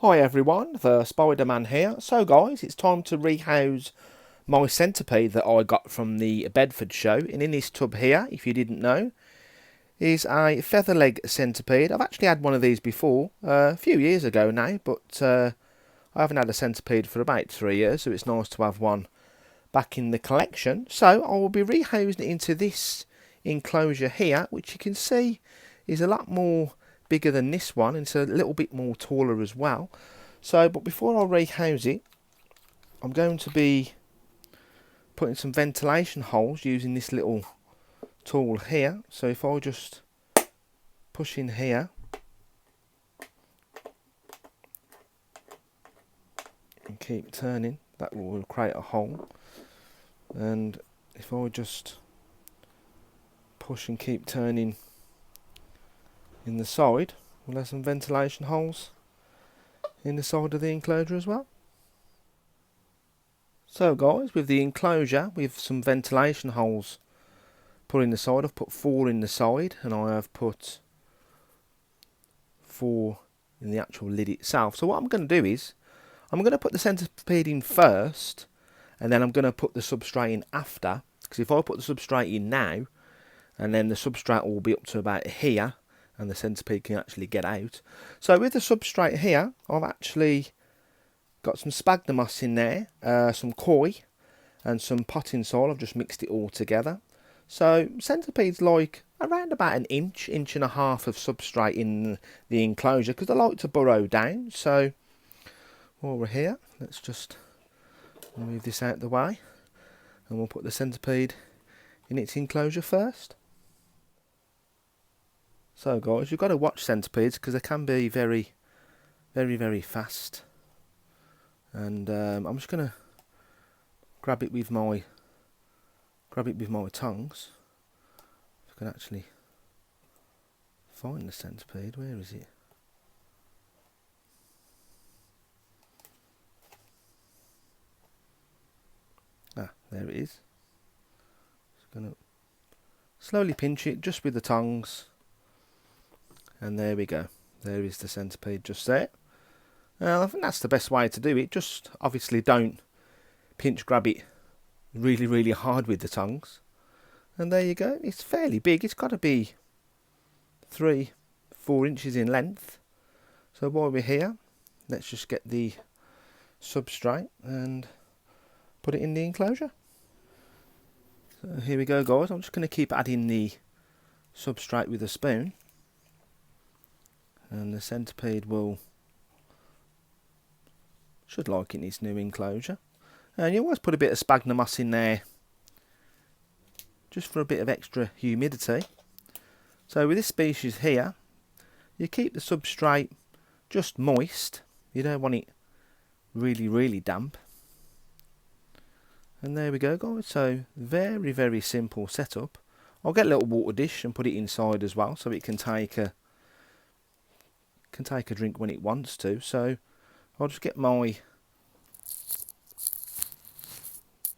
Hi everyone, the Spiderman here. So guys, it's time to rehouse my centipede that I got from the Bedford show. And in this tub here, if you didn't know, is a featherleg centipede. I've actually had one of these before, a few years ago now, but I haven't had a centipede for about 3 years, so it's nice to have one back in the collection. So I will be rehousing it into this enclosure here, which you can see is a lot more bigger than this one, and it's a little bit more taller as well. So, but before I rehouse it, I'm going to be putting some ventilation holes using this little tool here. So if I just push in here and keep turning, that will create a hole. And if I just push and keep turning in the side, we'll have some ventilation holes in the side of the enclosure as well. So guys, with the enclosure, with some ventilation holes put in the side, I've put 4 in the side, and I have put 4 in the actual lid itself. So what I'm going to do is, I'm going to put the centipede in first, and then I'm going to put the substrate in after, because if I put the substrate in now, and then the substrate will be up to about here, and the centipede can actually get out. So with the substrate here, I've actually got some sphagnum moss in there, some koi, and some potting soil. I've just mixed it all together. So centipedes like around about an inch, inch and a half of substrate in the enclosure, because they like to burrow down. So while we're here, let's just move this out of the way, and we'll put the centipede in its enclosure first. So guys, you've got to watch centipedes because they can be very, very fast. And I'm just going to grab it with my tongs. If I can actually find the centipede. Where is it? Ah, there it is. Just going to slowly pinch it just with the tongs. And there we go. There is the centipede just there. I think that's the best way to do it. Just obviously don't pinch grab it really hard with the tongs. And there you go. It's fairly big. It's got to be 3-4 inches in length. So while we're here, let's just get the substrate and put it in the enclosure. So here we go guys. I'm just going to keep adding the substrate with a spoon. And the centipede should like it in its new enclosure. And you always put a bit of sphagnum moss in there just for a bit of extra humidity. So with this species here, you keep the substrate just moist. You don't want it really damp. And there we go guys. So very simple setup. I'll get a little water dish and put it inside as well, so it can take a drink when it wants to. So I'll just get my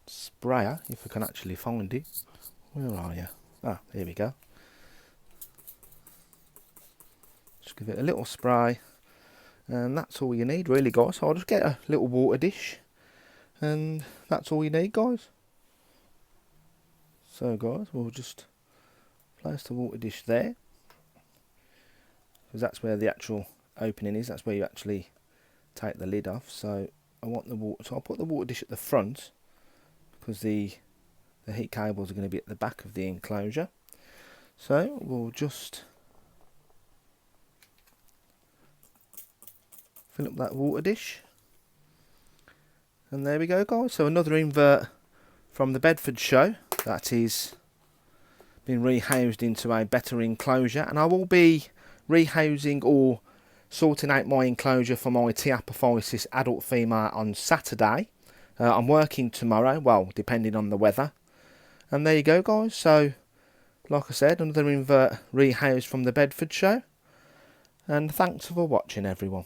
sprayer, if I can actually find it. Where are you? Ah, here we go. Just give it a little spray, and that's all you need really guys. So I'll just get a little water dish, and that's all you need guys. So guys, we'll just place the water dish there, because that's where the actual opening is. That's where you actually take the lid off. So I want the water, so I'll put the water dish at the front, because the heat cables are going to be at the back of the enclosure. So we'll just fill up that water dish, and there we go guys. So another invert from the Bedford show that is been rehoused into a better enclosure, and I will be rehousing or sorting out my enclosure for my T. apophysis adult female on Saturday. I'm working tomorrow, well, depending on the weather. And there you go guys. So like I said, another invert rehoused from the Bedford show, and thanks for watching everyone.